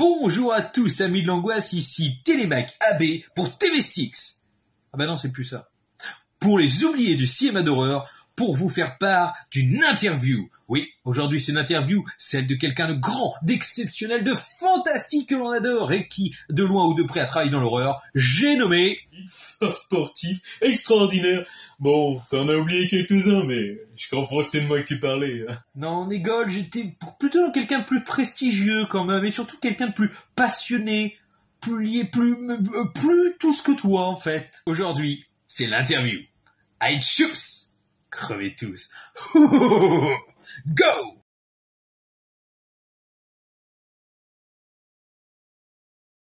Bonjour à tous, amis de l'angoisse, ici Télémac AB pour TV-Stix. Ah bah non, c'est plus ça. Pour les oubliés du cinéma d'horreur, pour vous faire part d'une interview. Oui, aujourd'hui c'est une interview, celle de quelqu'un de grand, d'exceptionnel, de fantastique que l'on adore et qui, de loin ou de près, a travaillé dans l'horreur. J'ai nommé... Un sportif extraordinaire. Bon, t'en as oublié quelques-uns, mais je comprends que c'est de moi que tu parlais. Non, Négol, j'étais plutôt dans quelqu'un de plus prestigieux quand même, et surtout quelqu'un de plus passionné, plus lié, plus tout ce que toi en fait. Aujourd'hui, c'est l'interview. I choose. Crevez tous. Go!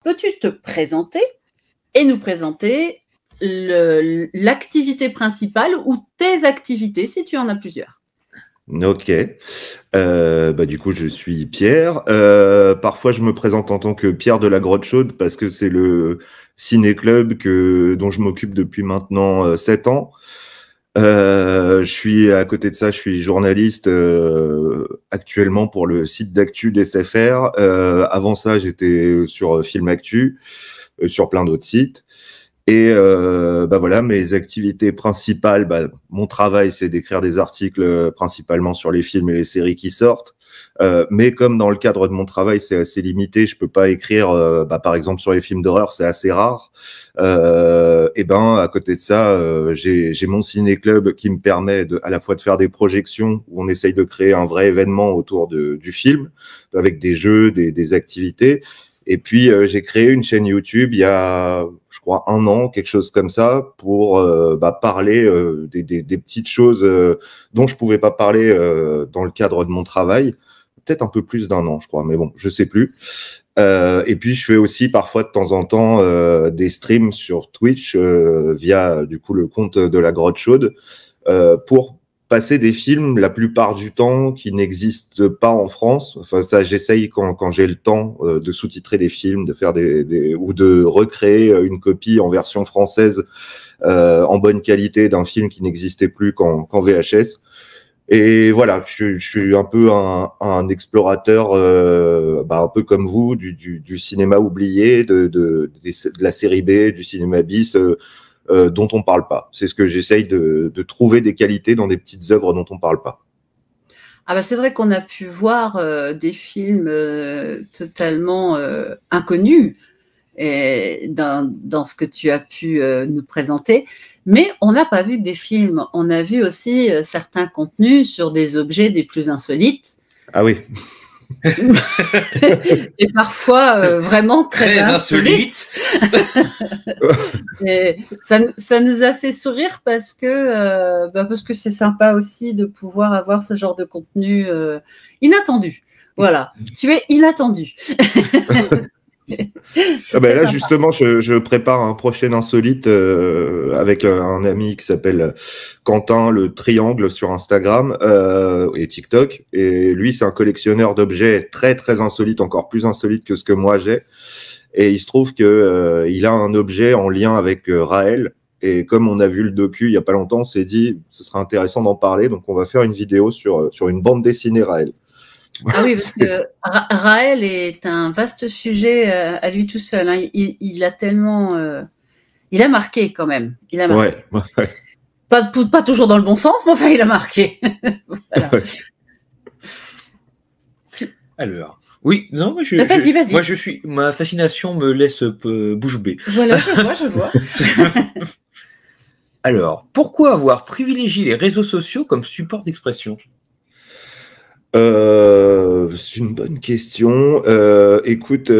Peux-tu te présenter et nous présenter l'activité principale ou tes activités si tu en as plusieurs? Ok. Du coup, je suis Pierre. Parfois, je me présente en tant que Pierre de la Grotte Chaude parce que c'est le ciné-club dont je m'occupe depuis maintenant 7 ans. À côté de ça, je suis journaliste actuellement pour le site d'actu d'SFR. Avant ça, j'étais sur Film Actu, sur plein d'autres sites. Et voilà, mes activités principales, mon travail, c'est d'écrire des articles principalement sur les films et les séries qui sortent. Mais comme dans le cadre de mon travail, c'est assez limité, je peux pas écrire, par exemple sur les films d'horreur, c'est assez rare. À côté de ça, j'ai mon ciné-club qui me permet à la fois de faire des projections où on essaye de créer un vrai événement autour du film, avec des jeux, des activités. Et puis, j'ai créé une chaîne YouTube il y a, je crois, 1 an, quelque chose comme ça, pour parler des petites choses dont je pouvais pas parler dans le cadre de mon travail. Peut-être un peu plus d'1 an, je crois, mais bon, je sais plus. Et puis, je fais aussi parfois de temps en temps des streams sur Twitch via, du coup, le compte de la Grotte Chaude pour passer des films la plupart du temps qui n'existent pas en France. Enfin, ça, j'essaye quand j'ai le temps de sous-titrer des films, de faire ou de recréer une copie en version française en bonne qualité d'un film qui n'existait plus qu'en VHS. Et voilà, je suis un peu un explorateur, un peu comme vous, du cinéma oublié, de la série B, du cinéma bis, dont on parle pas. C'est ce que j'essaye de trouver des qualités dans des petites œuvres dont on parle pas. Ah bah c'est vrai qu'on a pu voir des films totalement inconnus dans ce que tu as pu nous présenter, mais on n'a pas vu que des films. On a vu aussi certains contenus sur des objets des plus insolites. Ah oui. Et parfois vraiment très insolites. Et ça nous a fait sourire parce que c'est sympa aussi de pouvoir avoir ce genre de contenu inattendu. Voilà, tu es inattendu. Là, justement, je prépare un prochain insolite avec un ami qui s'appelle Quentin le Triangle sur Instagram et TikTok. Et lui, c'est un collectionneur d'objets très, très insolites, encore plus insolites que ce que moi j'ai. Et il se trouve que il a un objet en lien avec Raël. Et comme on a vu le docu il y a pas longtemps, on s'est dit ce serait intéressant d'en parler. Donc, on va faire une vidéo sur une bande dessinée Raël. Ah oui, parce que Raël est un vaste sujet à lui tout seul. Hein. Il a tellement... il a marqué quand même. Il a marqué. Ouais. Pas toujours dans le bon sens, mais enfin, il a marqué. Voilà. Ouais. Alors, oui, non, Vas-y. Moi, ma fascination me laisse bouche bée. Voilà, je vois. Alors, pourquoi avoir privilégié les réseaux sociaux comme support d'expression ? C'est une bonne question. Écoute,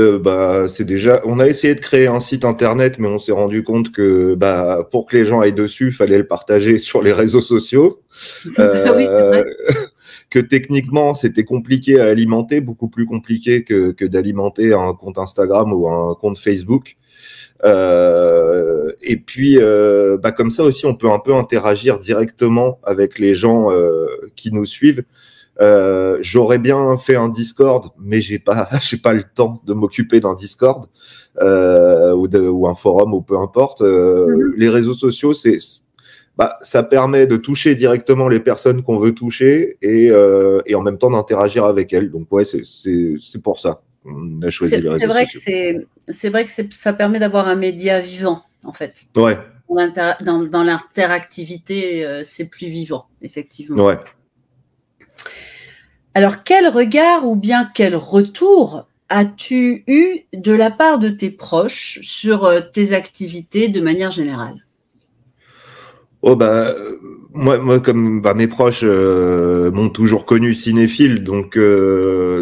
c'est déjà, on a essayé de créer un site internet, mais on s'est rendu compte que pour que les gens aillent dessus, il fallait le partager sur les réseaux sociaux. Oui, c'est vrai. Que techniquement, c'était compliqué à alimenter, beaucoup plus compliqué que d'alimenter un compte Instagram ou un compte Facebook. Et puis, comme ça aussi, on peut un peu interagir directement avec les gens qui nous suivent. J'aurais bien fait un Discord, mais j'ai pas le temps de m'occuper d'un Discord ou un forum ou peu importe. Les réseaux sociaux, ça permet de toucher directement les personnes qu'on veut toucher et en même temps d'interagir avec elles. Donc ouais, c'est pour ça. on a choisi les réseaux sociaux. C'est vrai que ça permet d'avoir un média vivant, en fait. Ouais. Dans l'interactivité, c'est plus vivant, effectivement. Ouais. Alors, quel regard ou bien quel retour as-tu eu de la part de tes proches sur tes activités de manière générale? Oh moi comme mes proches m'ont toujours connu cinéphile, donc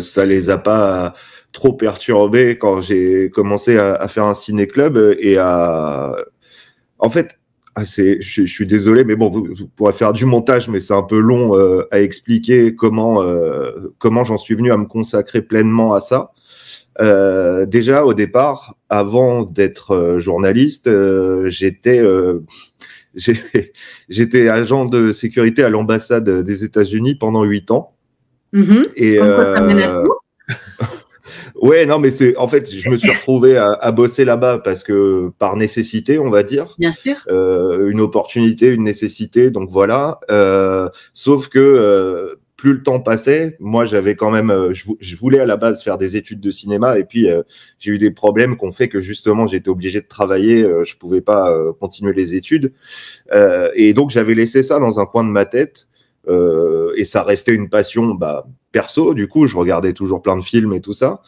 ça les a pas trop perturbés quand j'ai commencé à faire un ciné-club et en fait, je suis désolé, mais bon, vous pourrez faire du montage, mais c'est un peu long à expliquer comment j'en suis venu à me consacrer pleinement à ça. Déjà, au départ, avant d'être journaliste, j'étais agent de sécurité à l'ambassade des États-Unis pendant 8 ans. Et comme quoi, ça mène à tout. Ouais, non, mais en fait, je me suis retrouvé à bosser là-bas parce que par nécessité, on va dire. Bien sûr. Une opportunité, une nécessité, donc voilà. Sauf que plus le temps passait, moi j'avais quand même, je voulais à la base faire des études de cinéma et puis j'ai eu des problèmes qui ont fait que justement j'étais obligé de travailler, je pouvais pas continuer les études et donc j'avais laissé ça dans un coin de ma tête et ça restait une passion perso. Du coup, je regardais toujours plein de films et tout ça.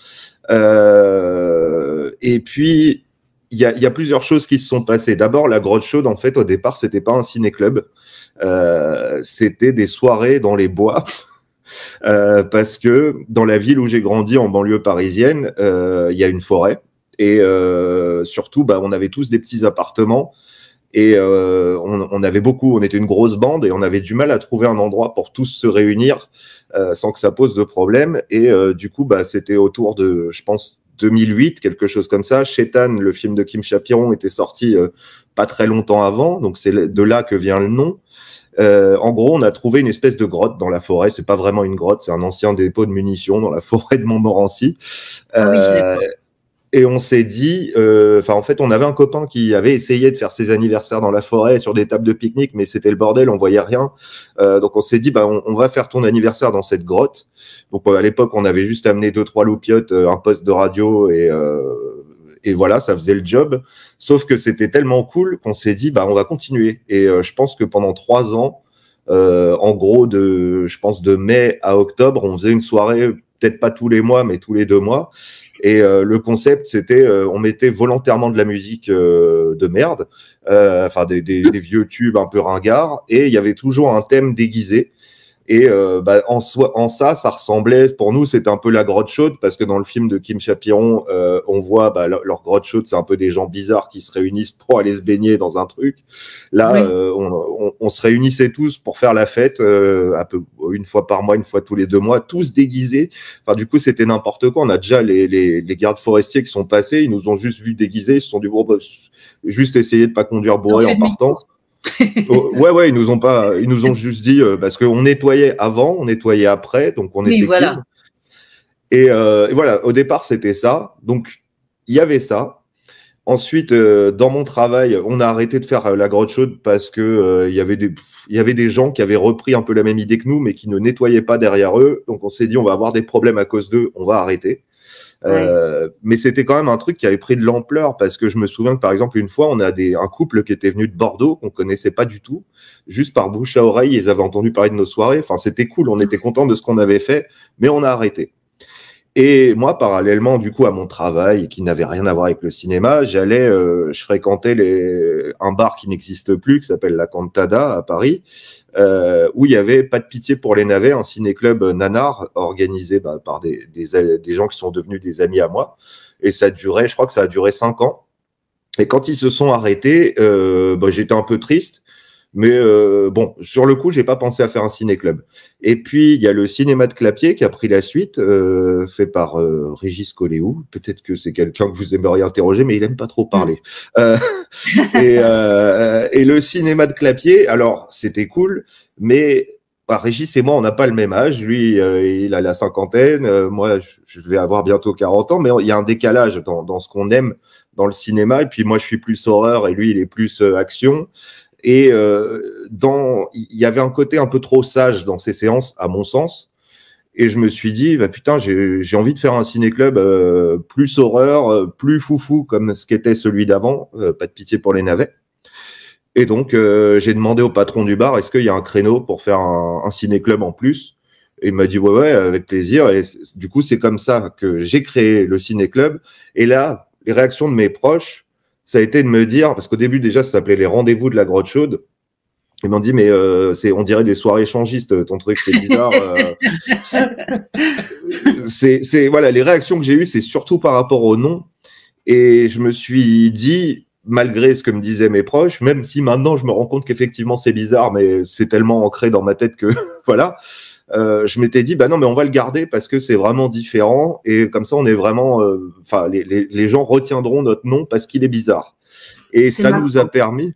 Et puis il y a plusieurs choses qui se sont passées. D'abord, la Grotte Chaude, en fait, au départ, c'était pas un ciné-club. C'était des soirées dans les bois. Parce que dans la ville où j'ai grandi, en banlieue parisienne, il y a une forêt. Et surtout, on avait tous des petits appartements. Et on avait on était une grosse bande et on avait du mal à trouver un endroit pour tous se réunir sans que ça pose de problème. Et du coup, c'était autour de, je pense, 2008, quelque chose comme ça. Shaitan, le film de Kim Chapiron, était sorti pas très longtemps avant, donc c'est de là que vient le nom. En gros, on a trouvé une espèce de grotte dans la forêt. C'est pas vraiment une grotte, c'est un ancien dépôt de munitions dans la forêt de Montmorency. Et on s'est dit, en fait, on avait un copain qui avait essayé de faire ses anniversaires dans la forêt sur des tables de pique-nique, mais c'était le bordel, on voyait rien. Donc on s'est dit, on va faire ton anniversaire dans cette grotte. Donc à l'époque, on avait juste amené 2-3 loupiottes, un poste de radio et voilà, ça faisait le job. Sauf que c'était tellement cool qu'on s'est dit, on va continuer. Et je pense que pendant 3 ans, en gros, je pense de mai à octobre, on faisait une soirée, peut-être pas tous les mois, mais tous les 2 mois. Et le concept, c'était, on mettait volontairement de la musique de merde, des vieux tubes un peu ringards, et il y avait toujours un thème déguisé. Et en ça ressemblait, pour nous, c'était un peu la Grotte Chaude, parce que dans le film de Kim Chapiron, on voit leur Grotte Chaude, c'est un peu des gens bizarres qui se réunissent pour aller se baigner dans un truc. Là, oui. On se réunissait tous pour faire la fête, une fois par mois, une fois tous les 2 mois, tous déguisés. Enfin, du coup, c'était n'importe quoi. On a déjà les gardes forestiers qui sont passés, ils nous ont juste vus déguisés, ils se sont dit, juste essayer de pas conduire bourré en partant. Ouais, ils nous ont juste dit parce qu'on nettoyait avant, on nettoyait après, donc on était voilà. Cool. Et voilà, au départ c'était ça, donc il y avait ça. Ensuite, dans mon travail, on a arrêté de faire la Grotte Chaude parce que il y avait des gens qui avaient repris un peu la même idée que nous, mais qui ne nettoyaient pas derrière eux. Donc on s'est dit on va avoir des problèmes à cause d'eux, on va arrêter. Mais c'était quand même un truc qui avait pris de l'ampleur parce que je me souviens que par exemple une fois on a un couple qui était venu de Bordeaux qu'on connaissait pas du tout, juste par bouche à oreille ils avaient entendu parler de nos soirées, enfin c'était cool, on était contents de ce qu'on avait fait, mais on a arrêté. Et moi parallèlement du coup à mon travail qui n'avait rien à voir avec le cinéma, je fréquentais un bar qui n'existe plus qui s'appelle la Cantada à Paris. Où il y avait Pas de pitié pour les navets, un ciné-club nanar organisé par des gens qui sont devenus des amis à moi. Et je crois que ça a duré 5 ans. Et quand ils se sont arrêtés, j'étais un peu triste. Mais sur le coup, j'ai pas pensé à faire un ciné-club. Et puis, il y a le cinéma de Clapier qui a pris la suite, fait par Régis Coléou. Peut-être que c'est quelqu'un que vous aimeriez interroger, mais il aime pas trop parler. Et le cinéma de Clapier, alors, c'était cool, mais Régis et moi, on n'a pas le même âge. Lui, il a la cinquantaine. Moi, je vais avoir bientôt 40 ans, mais il y a un décalage dans ce qu'on aime dans le cinéma. Et puis, moi, je suis plus horreur et lui, il est plus action. Et il y avait un côté un peu trop sage dans ces séances, à mon sens. Et je me suis dit, bah putain, j'ai envie de faire un ciné-club plus horreur, plus foufou, comme ce qu'était celui d'avant. Pas de pitié pour les navets. Et donc, j'ai demandé au patron du bar, est-ce qu'il y a un créneau pour faire un ciné-club en plus? Et il m'a dit, ouais, avec plaisir. Et du coup, c'est comme ça que j'ai créé le ciné-club. Et là, les réactions de mes proches, ça a été de me dire, parce qu'au début, déjà, ça s'appelait les rendez-vous de la Grotte Chaude. Ils m'ont dit, mais on dirait des soirées échangistes, ton truc, c'est bizarre. Voilà, les réactions que j'ai eues, c'est surtout par rapport au nom. Et je me suis dit, malgré ce que me disaient mes proches, même si maintenant je me rends compte qu'effectivement c'est bizarre, mais c'est tellement ancré dans ma tête que voilà, je m'étais dit, bah non, mais on va le garder parce que c'est vraiment différent et comme ça on est vraiment, les gens retiendront notre nom parce qu'il est bizarre. Et ça nous a permis,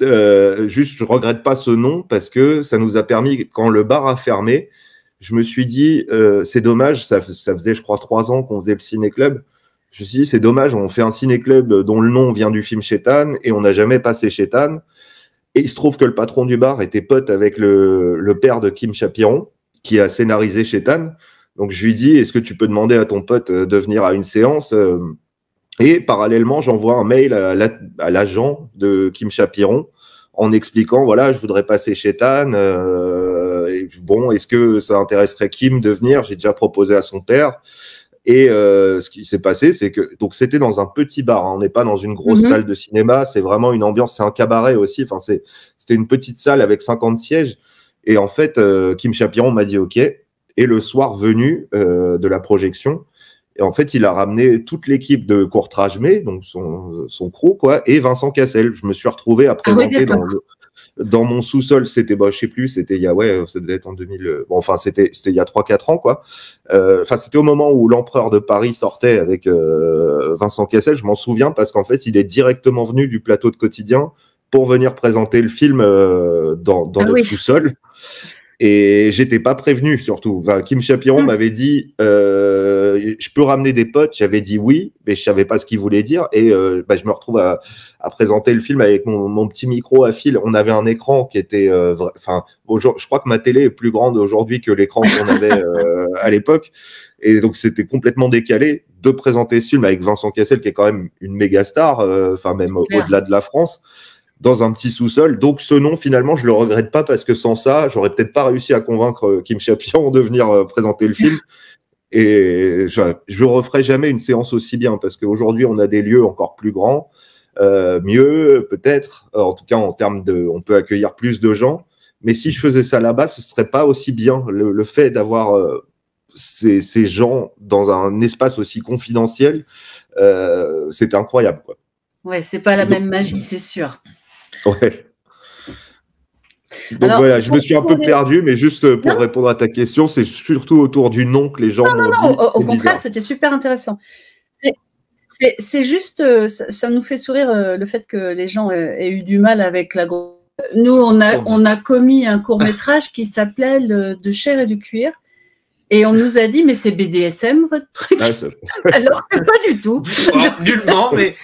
juste je regrette pas ce nom parce que ça nous a permis, quand le bar a fermé, je me suis dit, c'est dommage, ça faisait je crois 3 ans qu'on faisait le ciné-club. Je me suis dit, c'est dommage, on fait un ciné-club dont le nom vient du film Shaitan et on n'a jamais passé Shaitan. Et il se trouve que le patron du bar était pote avec le père de Kim Chapiron, qui a scénarisé Shaitan. Donc je lui dis, est-ce que tu peux demander à ton pote de venir à une séance? Et parallèlement, j'envoie un mail à l'agent de Kim Chapiron en expliquant, voilà, je voudrais passer Shaitan. Bon, est-ce que ça intéresserait Kim de venir? J'ai déjà proposé à son père. Et ce qui s'est passé, c'est que donc c'était dans un petit bar, hein, on n'est pas dans une grosse salle de cinéma, c'est vraiment une ambiance, c'est un cabaret aussi. Enfin, c'était une petite salle avec 50 sièges. Et en fait, Kim Chapiron m'a dit OK. Et le soir venu de la projection, et en fait, il a ramené toute l'équipe de Courtrage May, donc son crew, quoi, et Vincent Cassel. Je me suis retrouvé à présenter dans mon sous-sol, c'était, je sais plus, c'était il y a, ça devait être en 2000, c'était il y a 3-4 ans, quoi. C'était au moment où l'Empereur de Paris sortait avec Vincent Cassel, je m'en souviens parce qu'en fait, il est directement venu du plateau de Quotidien pour venir présenter le film dans notre sous-sol. Et j'étais pas prévenu, surtout. Enfin, Kim Chapiron m'avait dit, je peux ramener des potes. J'avais dit oui, mais je savais pas ce qu'il voulait dire. Et je me retrouve à présenter le film avec mon petit micro à fil. On avait un écran qui était, je crois que ma télé est plus grande aujourd'hui que l'écran qu'on avait à l'époque. Et donc c'était complètement décalé de présenter ce film avec Vincent Cassel, qui est quand même une méga star, même au-delà de la France, dans un petit sous-sol. Donc ce nom, finalement, je le regrette pas parce que sans ça, j'aurais peut-être pas réussi à convaincre Kim Chapiron de venir présenter le film. Et je referai jamais une séance aussi bien parce qu'aujourd'hui, on a des lieux encore plus grands, mieux peut-être. En tout cas, en termes on peut accueillir plus de gens. Mais si je faisais ça là-bas, ce serait pas aussi bien. Le fait d'avoir ces gens dans un espace aussi confidentiel, c'était incroyable, quoi. Ouais, c'est pas la même magie, c'est sûr. Ouais. Donc alors, voilà, je me suis un peu perdu, mais juste pour répondre à ta question, c'est surtout autour du nom que les gens m'ont dit. Au contraire, c'était super intéressant. C'est juste, ça nous fait sourire le fait que les gens aient eu du mal avec la grosse. Nous, on a commis un court-métrage qui s'appelait De chair et de cuir. Et on nous a dit, mais c'est BDSM, votre truc. Alors que pas du tout. Nullement, mais...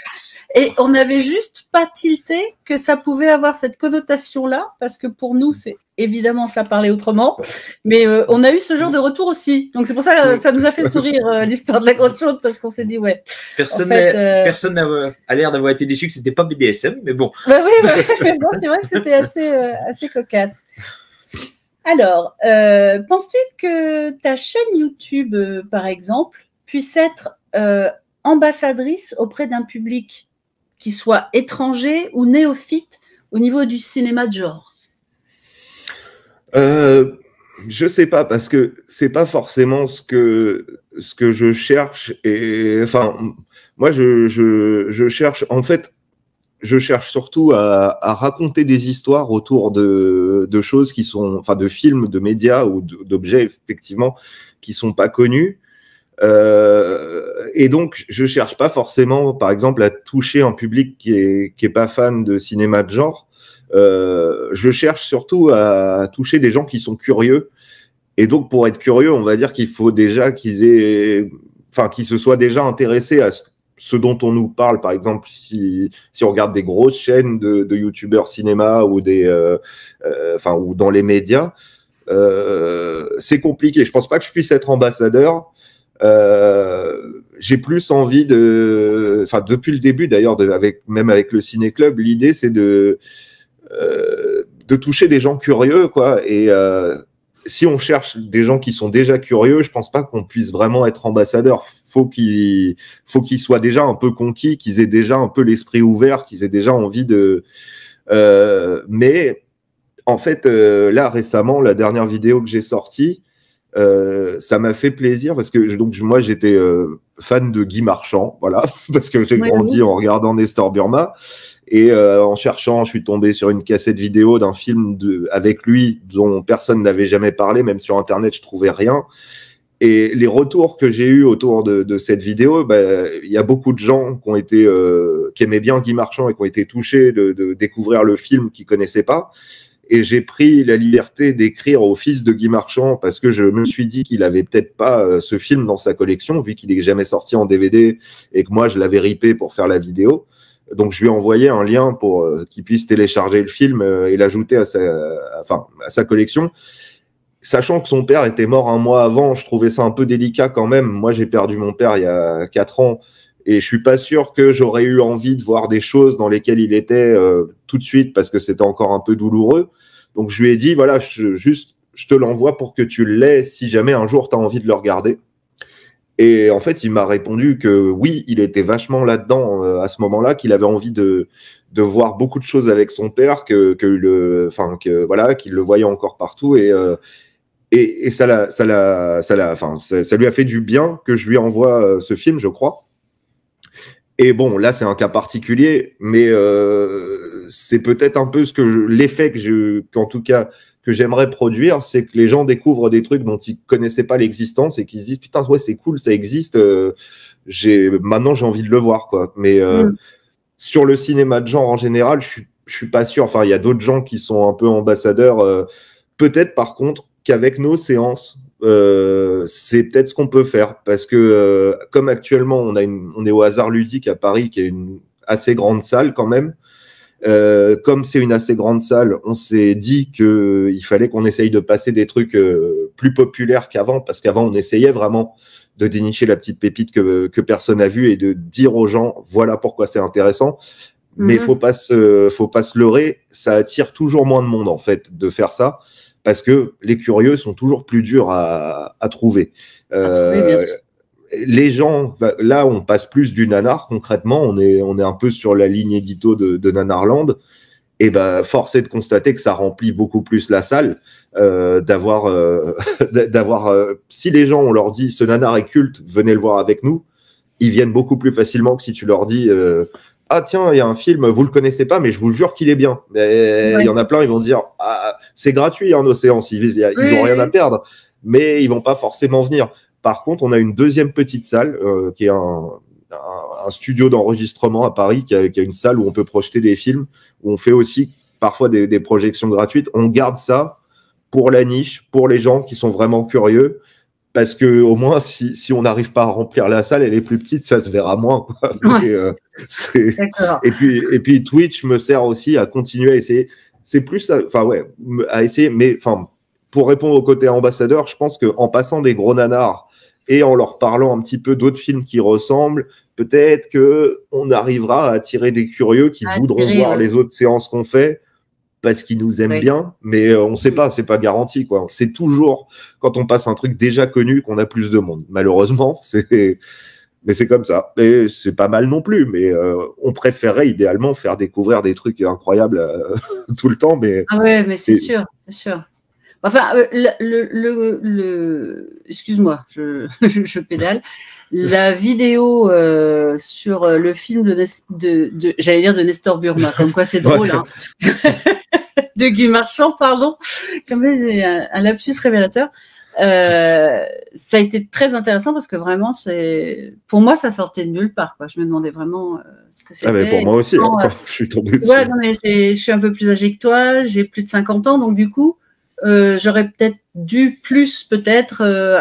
Et on n'avait juste pas tilté que ça pouvait avoir cette connotation-là, parce que pour nous, c'est évidemment, ça parlait autrement. Mais on a eu ce genre de retour aussi. Donc c'est pour ça que ça nous a fait sourire l'histoire de la Grotte Chaude, parce qu'on s'est dit, ouais. Personne n'a l'air d'avoir été déçu que c'était pas BDSM, mais bon. Bah oui, mais bon, c'est vrai que c'était assez cocasse. Alors, penses-tu que ta chaîne YouTube, par exemple, puisse être ambassadrice auprès d'un public qui soit étranger ou néophyte au niveau du cinéma de genre? Je sais pas, parce que c'est pas forcément ce que je cherche. Et enfin, moi, je cherche, en fait, je cherche surtout à raconter des histoires autour de choses qui sont, de films, de médias ou d'objets, effectivement, qui sont pas connus. Et donc, je cherche pas forcément, par exemple, à toucher un public qui est pas fan de cinéma de genre. Je cherche surtout à toucher des gens qui sont curieux. Et donc, pour être curieux, on va dire qu'il faut déjà qu'ils se soient déjà intéressés à ce dont on nous parle. Par exemple, si on regarde des grosses chaînes de youtubeurs cinéma ou ou dans les médias, c'est compliqué. Je pense pas que je puisse être ambassadeur. J'ai plus envie enfin depuis le début d'ailleurs, même avec le Ciné Club, l'idée c'est de toucher des gens curieux, quoi. Et si on cherche des gens qui sont déjà curieux, je pense pas qu'on puisse vraiment être ambassadeur. Faut qu'ils soient déjà un peu conquis, qu'ils aient déjà un peu l'esprit ouvert, qu'ils aient déjà envie de. Mais en fait, là récemment, la dernière vidéo que j'ai sortie, ça m'a fait plaisir parce que moi j'étais fan de Guy Marchand, voilà, parce que j'ai grandi en regardant Nestor Burma. Et en cherchant, je suis tombé sur une cassette vidéo d'un film avec lui dont personne n'avait jamais parlé, même sur Internet, je trouvais rien. Et les retours que j'ai eus autour de cette vidéo, il y a beaucoup de gens qui aimaient bien Guy Marchand et qui ont été touchés de découvrir le film qu'ils connaissaient pas. Et j'ai pris la liberté d'écrire au fils de Guy Marchand parce que je me suis dit qu'il avait peut-être pas ce film dans sa collection, vu qu'il est jamais sorti en DVD et que moi je l'avais ripé pour faire la vidéo. Donc, je lui ai envoyé un lien pour qu'il puisse télécharger le film et l'ajouter à sa collection. Sachant que son père était mort un mois avant, je trouvais ça un peu délicat quand même. Moi, j'ai perdu mon père il y a 4 ans et je suis pas sûr que j'aurais eu envie de voir des choses dans lesquelles il était tout de suite parce que c'était encore un peu douloureux. Donc, je lui ai dit, voilà, je te l'envoie pour que tu l'aies si jamais un jour tu as envie de le regarder. Et en fait, il m'a répondu que oui, il était vachement là-dedans à ce moment-là, qu'il avait envie de voir beaucoup de choses avec son père, qu'il le voyait encore partout et ça lui a fait du bien que je lui envoie ce film, je crois. Et bon, là, c'est un cas particulier, mais c'est peut-être un peu l'effet qu'en tout cas que j'aimerais produire, c'est que les gens découvrent des trucs dont ils connaissaient pas l'existence et qu'ils se disent putain ouais c'est cool, ça existe. Maintenant j'ai envie de le voir, quoi. Mais sur le cinéma de genre en général, je suis pas sûr. Enfin, il y a d'autres gens qui sont un peu ambassadeurs. Peut-être par contre qu'avec nos séances, c'est peut-être ce qu'on peut faire parce que comme actuellement on est au Hasard Ludique à Paris, qui est une assez grande salle quand même. Comme c'est une assez grande salle, on s'est dit qu'il fallait qu'on essaye de passer des trucs plus populaires qu'avant, parce qu'avant on essayait vraiment de dénicher la petite pépite que personne n'a vue et de dire aux gens voilà pourquoi c'est intéressant. Mais faut pas se leurrer, ça attire toujours moins de monde en fait de faire ça, parce que les curieux sont toujours plus durs à trouver. Bien sûr. Les gens, là, on passe plus du nanar. Concrètement, on est un peu sur la ligne édito de Nanarland. Et force est de constater que ça remplit beaucoup plus la salle. Si les gens, on leur dit ce nanar est culte, venez le voir avec nous, ils viennent beaucoup plus facilement que si tu leur dis ah tiens, il y a un film, vous le connaissez pas, mais je vous jure qu'il est bien. Il y en a plein, ils vont dire ah, c'est gratuit nos séances, ils ont rien à perdre, mais ils vont pas forcément venir. Par contre, on a une deuxième petite salle qui est un studio d'enregistrement à Paris, qui a une salle où on peut projeter des films, où on fait aussi parfois des projections gratuites. On garde ça pour la niche, pour les gens qui sont vraiment curieux, parce que au moins, si on n'arrive pas à remplir la salle, elle est plus petite, ça se verra moins, quoi. Ouais. Et puis Twitch me sert aussi à continuer à essayer. C'est plus, à essayer, mais pour répondre au côté ambassadeur, je pense qu'en passant des gros nanars et en leur parlant un petit peu d'autres films qui ressemblent, peut-être qu'on arrivera à attirer des curieux qui voudront voir les autres séances qu'on fait parce qu'ils nous aiment bien, mais on ne sait pas, c'est pas garanti, quoi. C'est toujours quand on passe un truc déjà connu qu'on a plus de monde. Malheureusement, mais c'est comme ça. Et c'est pas mal non plus, mais on préférerait idéalement faire découvrir des trucs incroyables tout le temps. Mais ah ouais, mais c'est sûr. Enfin, excuse-moi, je pédale. La vidéo sur le film j'allais dire de Nestor Burma, comme quoi c'est drôle, hein. De Guy Marchand, pardon. Comme ça, c'est un lapsus révélateur. Ça a été très intéressant parce que vraiment, pour moi, ça sortait de nulle part, quoi. Je me demandais vraiment ce que c'était. Ah, mais pour moi aussi, je suis tombé dessus. Ouais, non, mais je suis un peu plus âgée que toi, j'ai plus de 50 ans, donc du coup, j'aurais peut-être dû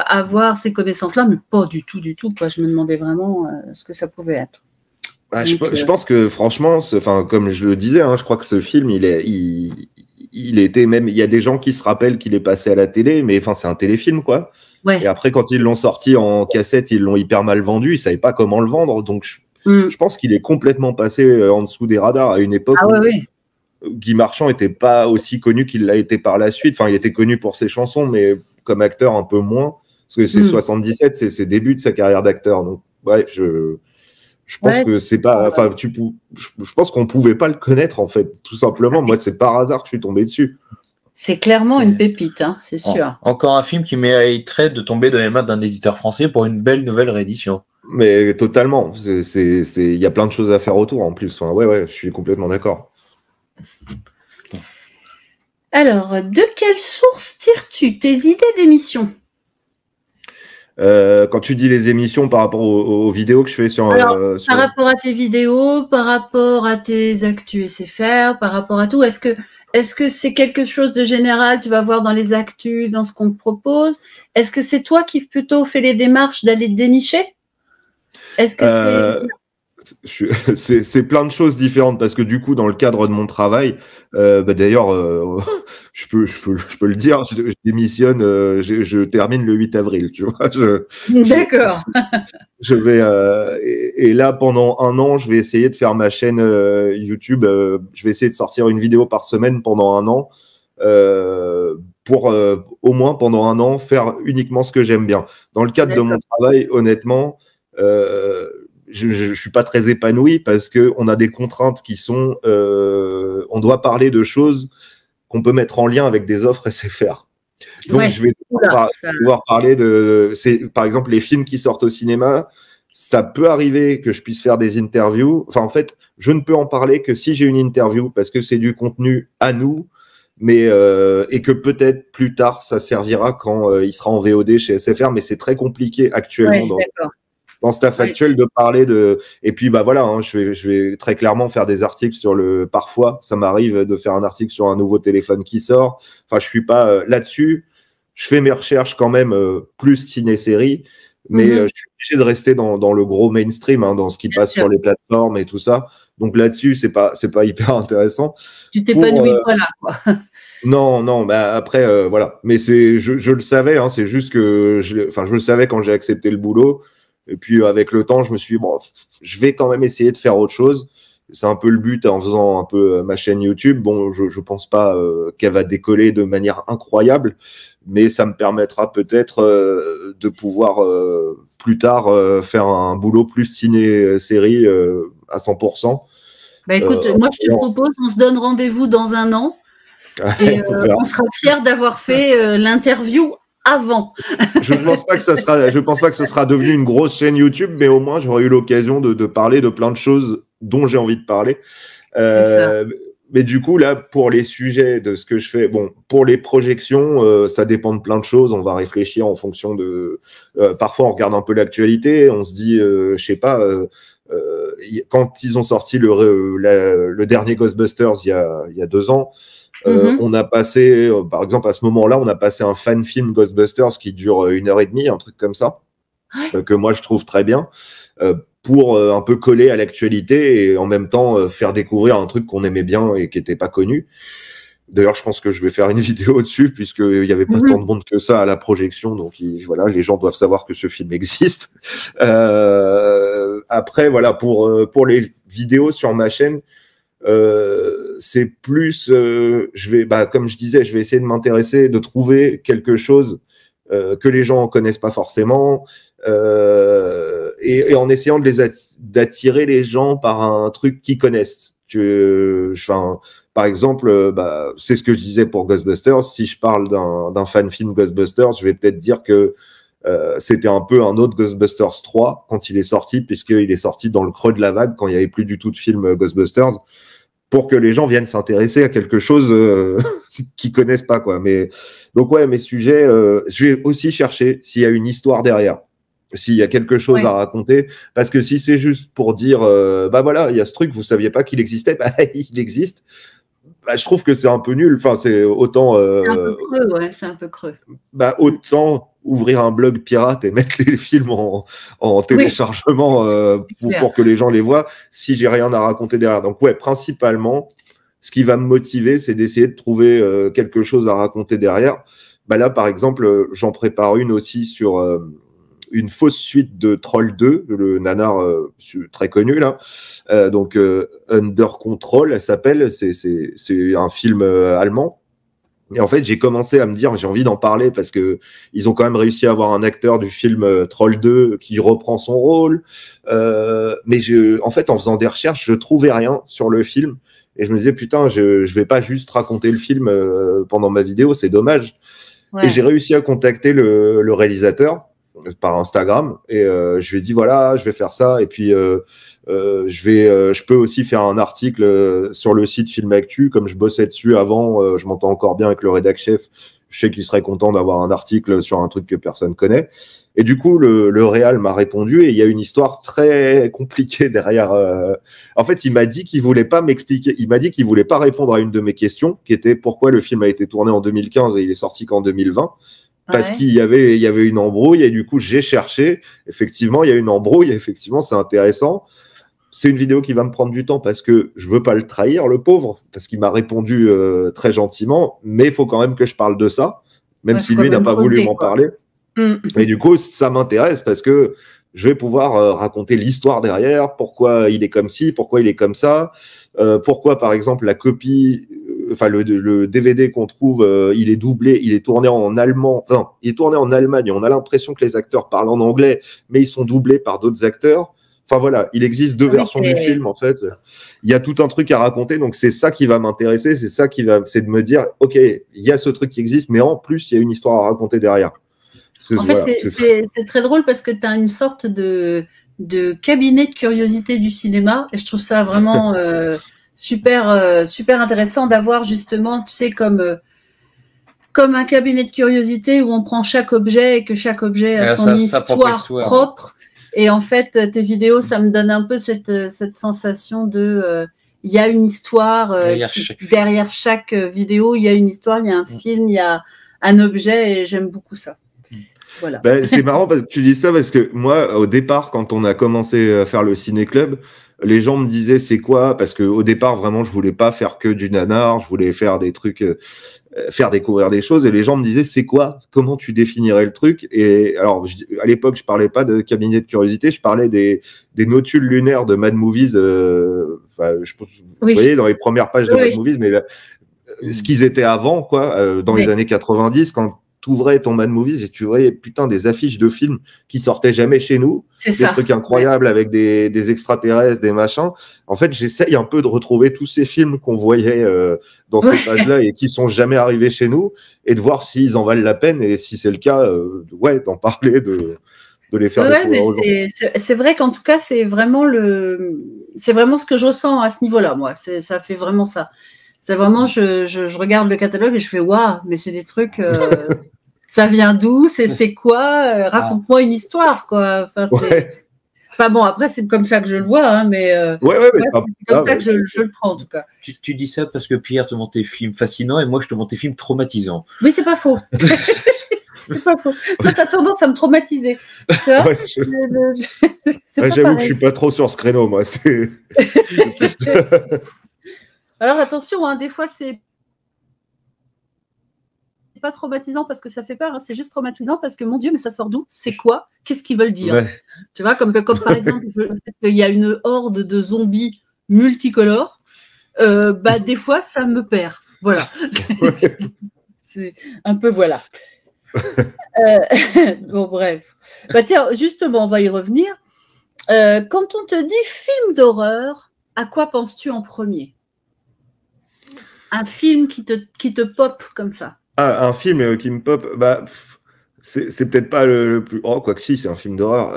avoir ces connaissances-là, mais pas du tout, quoi. Je me demandais vraiment ce que ça pouvait être. Je pense que franchement, comme je le disais, je crois que ce film, il il était même, il y a des gens qui se rappellent qu'il est passé à la télé, mais enfin, c'est un téléfilm, quoi. Ouais. Et après, quand ils l'ont sorti en cassette, ils l'ont hyper mal vendu, ils savaient pas comment le vendre. Donc, je pense qu'il est complètement passé en dessous des radars à une époque où Guy Marchand était pas aussi connu qu'il l'a été par la suite. Enfin, il était connu pour ses chansons, mais comme acteur un peu moins. Parce que c'est 77, c'est ses débuts de sa carrière d'acteur. Donc, ouais, je pense que c'est pas. Enfin, je pense qu'on pouvait pas le connaître, en fait, tout simplement. Moi, c'est par hasard que je suis tombé dessus. C'est clairement une pépite, hein, c'est sûr. Encore un film qui mériterait de tomber dans les mains d'un éditeur français pour une belle nouvelle réédition. Mais totalement. Il y a plein de choses à faire autour, en plus. Enfin, ouais, je suis complètement d'accord. Alors, de quelle source tires-tu tes idées d'émissions ? Quand tu dis les émissions par rapport aux vidéos que je fais sur... Par rapport à tes vidéos, par rapport à tes actus SFR, par rapport à tout, est-ce que c'est quelque chose de général, tu vas voir dans les actus, dans ce qu'on te propose? Est-ce que c'est toi qui plutôt fais les démarches d'aller te dénicher? Est-ce que c'est plein de choses différentes parce que du coup, dans le cadre de mon travail, d'ailleurs, je peux le dire, je démissionne, je termine le 8 avril, tu vois. D'accord. Je vais et là pendant un an, je vais essayer de faire ma chaîne YouTube. Je vais essayer de sortir une vidéo par semaine pendant un an. Pour au moins pendant un an faire uniquement ce que j'aime bien. Dans le cadre de mon travail, honnêtement, je suis pas très épanoui parce que on a des contraintes qui sont, on doit parler de choses qu'on peut mettre en lien avec des offres SFR. Donc je vais devoir parler par exemple les films qui sortent au cinéma. Ça peut arriver que je puisse faire des interviews. Enfin, en fait, je ne peux en parler que si j'ai une interview parce que c'est du contenu à nous. Mais et que peut-être plus tard ça servira quand il sera en VOD chez SFR, mais c'est très compliqué actuellement dans ce staff actuel de parler de. Et puis bah voilà, hein, je vais très clairement faire des articles sur le. Parfois, ça m'arrive de faire un article sur un nouveau téléphone qui sort. Enfin, je suis pas là-dessus. Je fais mes recherches quand même plus ciné-série, mais je suis obligé de rester dans le gros mainstream, hein, dans ce qui passe sur les plateformes et tout ça. Donc là-dessus, c'est pas hyper intéressant. Tu t'épanouis pas là, quoi. Non, bah après voilà. Mais je le savais, hein, c'est juste que je le savais quand j'ai accepté le boulot. Et puis avec le temps, je me suis dit, bon, je vais quand même essayer de faire autre chose. C'est un peu le but en faisant un peu ma chaîne YouTube. Bon, je pense pas qu'elle va décoller de manière incroyable, mais ça me permettra peut-être de pouvoir plus tard faire un boulot plus ciné-série à 100%. Bah écoute, moi je te propose, on se donne rendez-vous dans un an et on sera fiers d'avoir fait l'interview avant. Je pense pas que ce sera devenu une grosse chaîne YouTube, mais au moins j'aurais eu l'occasion de parler de plein de choses dont j'ai envie de parler. Mais du coup, là, pour les sujets de ce que je fais, bon, pour les projections, ça dépend de plein de choses. On va réfléchir en fonction de. Parfois, on regarde un peu l'actualité, on se dit, je sais pas. Quand ils ont sorti le dernier Ghostbusters il y a 2 ans, on a passé, par exemple, à ce moment-là, on a passé un fan film Ghostbusters qui dure 1h30, un truc comme ça, que moi je trouve très bien, pour un peu coller à l'actualité et en même temps faire découvrir un truc qu'on aimait bien et qui n'était pas connu. D'ailleurs, je pense que je vais faire une vidéo dessus puisqu'il n'y avait pas tant de monde que ça à la projection, donc voilà, les gens doivent savoir que ce film existe. Après, voilà, pour les vidéos sur ma chaîne, c'est plus, comme je disais, je vais essayer de m'intéresser, de trouver quelque chose que les gens ne connaissent pas forcément, et en essayant d'attirer les gens par un truc qu'ils connaissent. Par exemple, c'est ce que je disais pour Ghostbusters. Si je parle d'un fan film Ghostbusters, je vais peut-être dire que c'était un peu un autre Ghostbusters 3 quand il est sorti, puisqu'il est sorti dans le creux de la vague, quand il n'y avait plus du tout de film Ghostbusters, pour que les gens viennent s'intéresser à quelque chose qu'ils connaissent pas, quoi. Mais donc ouais, mes sujets, je vais aussi chercher s'il y a une histoire derrière, s'il y a quelque chose à raconter, parce que si c'est juste pour dire, voilà, il y a ce truc, vous saviez pas qu'il existait, il existe. Je trouve que c'est un peu nul. Enfin, c'est autant. C'est un peu creux, ouais, c'est un peu creux. Autant ouvrir un blog pirate et mettre les films en téléchargement pour que les gens les voient, si j'ai rien à raconter derrière. Donc, ouais, principalement, ce qui va me motiver, c'est d'essayer de trouver quelque chose à raconter derrière. Bah là, par exemple, j'en prépare une aussi sur une fausse suite de Troll 2, le nanar très connu là. Donc Under Control, elle s'appelle. C'est un film allemand. Et en fait, j'ai commencé à me dire, j'ai envie d'en parler parce que ils ont quand même réussi à avoir un acteur du film Troll 2 qui reprend son rôle. Mais en fait, en faisant des recherches, je trouvais rien sur le film. Et je me disais, putain, je vais pas juste raconter le film pendant ma vidéo, c'est dommage. Ouais. Et j'ai réussi à contacter le réalisateur par Instagram. Et je lui ai dit, voilà, je vais faire ça. Et puis, je peux aussi faire un article sur le site Film Actu, comme je bossais dessus avant, je m'entends encore bien avec le rédac chef, je sais qu'il serait content d'avoir un article sur un truc que personne connaît. Et du coup, le réal m'a répondu et il y a une histoire très compliquée derrière. En fait, il m'a dit qu'il voulait pas m'expliquer, il m'a dit qu'il voulait pas répondre à une de mes questions, qui était pourquoi le film a été tourné en 2015 et il est sorti qu'en 2020. Parce qu'il y avait une embrouille et du coup, j'ai cherché. Effectivement, il y a une embrouille. Effectivement, c'est intéressant. C'est une vidéo qui va me prendre du temps parce que je veux pas le trahir, le pauvre, parce qu'il m'a répondu très gentiment, mais il faut quand même que je parle de ça, même si lui n'a pas voulu m'en parler. Et du coup, ça m'intéresse parce que je vais pouvoir raconter l'histoire derrière, pourquoi il est comme ci, pourquoi il est comme ça, pourquoi, par exemple, la copie, enfin le DVD qu'on trouve, il est doublé, il est tourné en allemand, enfin, il est tourné en Allemagne, on a l'impression que les acteurs parlent en anglais, mais ils sont doublés par d'autres acteurs. Enfin voilà, il existe deux versions du film en fait. Il y a tout un truc à raconter, donc c'est ça qui va m'intéresser, c'est de me dire, ok, il y a ce truc qui existe, mais en plus il y a une histoire à raconter derrière. En fait, c'est très drôle parce que tu as une sorte de cabinet de curiosité du cinéma, et je trouve ça vraiment super intéressant d'avoir justement, tu sais, comme un cabinet de curiosité où on prend chaque objet et que chaque objet a son histoire propre. Et en fait, tes vidéos, ça me donne un peu cette sensation de, il y a une histoire derrière chaque vidéo, il y a une histoire, il y a un film, il y a un objet, et j'aime beaucoup ça. Voilà. Ben, c'est marrant parce que tu dis ça parce que moi, au départ, quand on a commencé à faire le ciné-club, les gens me disaient c'est quoi? Parce que au départ, vraiment, je voulais pas faire que du nanar, je voulais faire des trucs, faire découvrir des choses. Et les gens me disaient c'est quoi? Comment tu définirais le truc? Et alors, à l'époque, je parlais pas de cabinet de curiosité, je parlais des notules lunaires de Mad Movies. Vous voyez, dans les premières pages de Mad Movies, mais ce qu'ils étaient avant, quoi, dans les années 90, quand t'ouvrais ton Mad Movies et tu voyais putain des affiches de films qui sortaient jamais chez nous, des trucs incroyables avec des extraterrestres, des machins. En fait, j'essaye un peu de retrouver tous ces films qu'on voyait dans ces pages-là et qui sont jamais arrivés chez nous et de voir s'ils en valent la peine et si c'est le cas, d'en parler, de les faire découvrir aux gens. C'est vrai qu'en tout cas, c'est vraiment ce que je ressens à ce niveau-là, moi. Ça fait vraiment ça. C'est vraiment, je regarde le catalogue et je fais waouh, mais c'est des trucs. Ça vient d'où? C'est quoi? Raconte-moi une histoire, quoi. Enfin bon, après c'est comme ça que je le vois, hein, mais c'est comme ça que je le prends en tout cas. Tu dis ça parce que Pierre te montre tes films fascinants et moi je te montre tes films traumatisants. Oui, c'est pas faux. C'est pas faux. Toi, t'as tendance à me traumatiser. Tu vois? J'avoue que je suis pas trop sur ce créneau, moi. Alors attention, hein, des fois c'est pas traumatisant parce que ça fait peur, hein, c'est juste traumatisant parce que mon Dieu, mais ça sort d'où? C'est quoi? Qu'est-ce qu'ils veulent dire? Tu vois, comme par exemple le fait qu'il y a une horde de zombies multicolores, des fois ça me perd. Voilà. C'est un peu voilà. Bon bref. Tiens, justement, on va y revenir. Quand on te dit film d'horreur, à quoi penses-tu en premier? Un film qui te pop comme ça. Ah, un film qui me pop, c'est peut-être pas le plus. Oh, quoi que si, c'est un film d'horreur.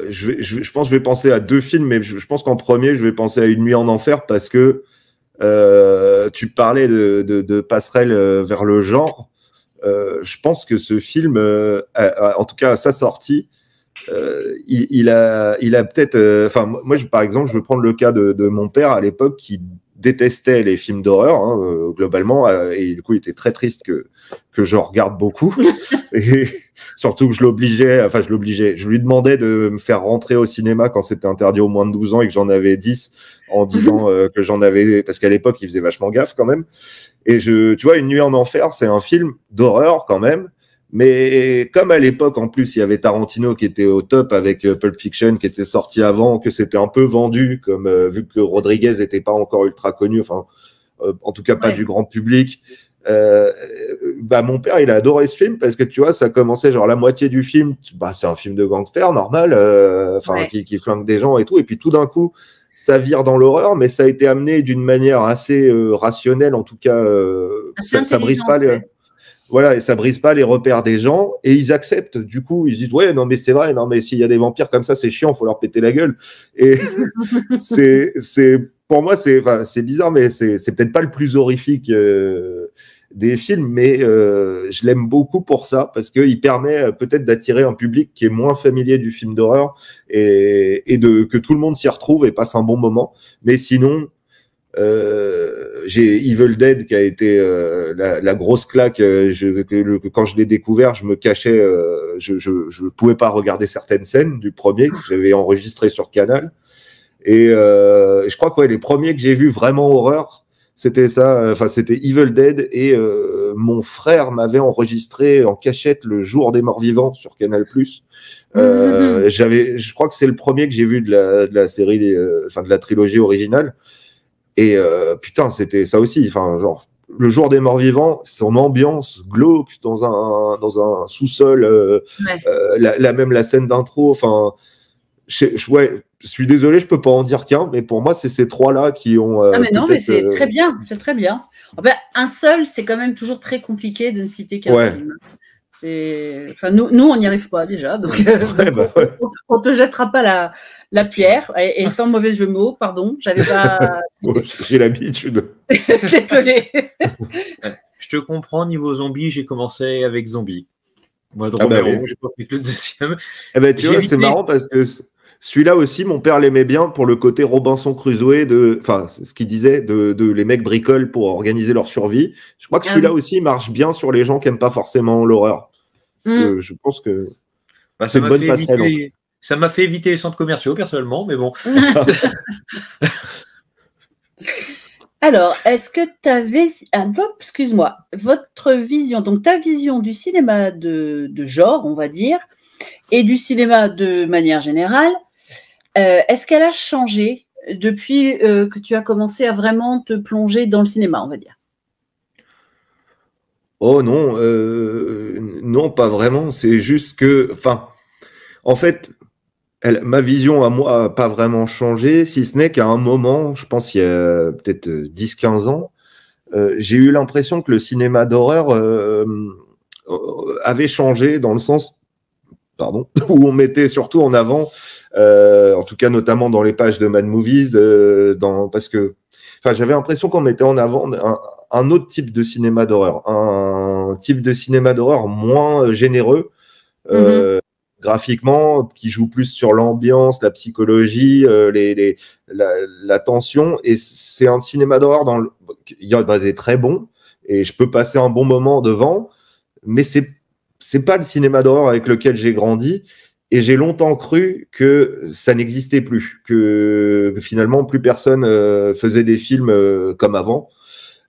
Je pense que je vais penser à deux films, mais je pense qu'en premier, je vais penser à Une nuit en enfer parce que tu parlais de passerelle vers le genre. Je pense que ce film, en tout cas à sa sortie, il a peut-être. Enfin, moi, par exemple, je veux prendre le cas de mon père à l'époque qui détestait les films d'horreur, hein, globalement, et du coup, il était très triste que je regarde beaucoup. Et surtout que je lui demandais de me faire rentrer au cinéma quand c'était interdit aux moins de 12 ans et que j'en avais 10 en disant que j'en avais, parce qu'à l'époque, il faisait vachement gaffe quand même. Et tu vois, Une nuit en enfer, c'est un film d'horreur quand même. Mais comme à l'époque, en plus, il y avait Tarantino qui était au top avec Pulp Fiction qui était sorti avant, que c'était un peu vendu, comme vu que Rodriguez n'était pas encore ultra connu, enfin, en tout cas pas du grand public. Mon père, il a adoré ce film parce que tu vois, ça commençait genre la moitié du film, c'est un film de gangster normal, qui flingue des gens et tout, et puis tout d'un coup, ça vire dans l'horreur, mais ça a été amené d'une manière assez rationnelle, en tout cas, ça brise pas les. Voilà, et ça brise pas les repères des gens, et ils acceptent. Du coup, ils disent ouais, non mais c'est vrai, non mais s'il y a des vampires comme ça, c'est chiant, faut leur péter la gueule. Et pour moi, c'est bizarre, mais c'est peut-être pas le plus horrifique des films, mais je l'aime beaucoup pour ça parce qu'il permet peut-être d'attirer un public qui est moins familier du film d'horreur et que tout le monde s'y retrouve et passe un bon moment. Mais sinon. J'ai Evil Dead qui a été la grosse claque. Quand je l'ai découvert, je me cachais, je pouvais pas regarder certaines scènes du premier que j'avais enregistré sur Canal. Et je crois que les premiers que j'ai vus vraiment horreur, c'était ça. Enfin, c'était Evil Dead et mon frère m'avait enregistré en cachette Le Jour des Morts Vivants sur Canal+. Je crois que c'est le premier que j'ai vu de la série, de la trilogie originale. Et putain, c'était ça aussi. Enfin, genre, Le Jour des Morts Vivants, son ambiance glauque dans un sous-sol, la scène d'intro. Enfin, je suis désolé, je peux pas en dire qu'un, mais pour moi, c'est ces trois-là qui ont. Mais non, mais c'est très bien, c'est très bien. Enfin, un seul, c'est quand même toujours très compliqué de ne citer qu'un film. Enfin, nous, on n'y arrive pas déjà, donc on te jettera pas la pierre, et sans mauvais jeu de mots, pardon, j'avais pas. J'ai l'habitude. Désolé. Je te comprends, niveau zombie, j'ai commencé avec Zombie. Moi, de Romero, j'ai pas fait que le deuxième. Tu vois, c'est marrant parce que celui-là aussi, mon père l'aimait bien pour le côté Robinson Crusoe, c'est ce qu'il disait, de les mecs bricolent pour organiser leur survie. Je crois que celui-là aussi marche bien sur les gens qui n'aiment pas forcément l'horreur. Je pense que c'est une bonne passerelle. Ça m'a fait éviter les centres commerciaux, personnellement, mais bon. Alors, est-ce que tu avais... excuse-moi, votre vision, donc ta vision du cinéma de genre, on va dire, et du cinéma de manière générale, est-ce qu'elle a changé depuis que tu as commencé à vraiment te plonger dans le cinéma, on va dire? Oh non, non, pas vraiment. C'est juste que, en fait, ma vision à moi n'a pas vraiment changé, si ce n'est qu'à un moment, je pense il y a peut-être 10-15 ans, j'ai eu l'impression que le cinéma d'horreur avait changé dans le sens, où on mettait surtout en avant, en tout cas notamment dans les pages de Mad Movies, parce que j'avais l'impression qu'on mettait en avant un autre type de cinéma d'horreur, un type de cinéma d'horreur moins généreux, graphiquement, qui joue plus sur l'ambiance, la psychologie, la tension. Et c'est un cinéma d'horreur il y en a des très bons, et je peux passer un bon moment devant, mais c'est pas le cinéma d'horreur avec lequel j'ai grandi. Et j'ai longtemps cru que ça n'existait plus, que finalement plus personne faisait des films comme avant,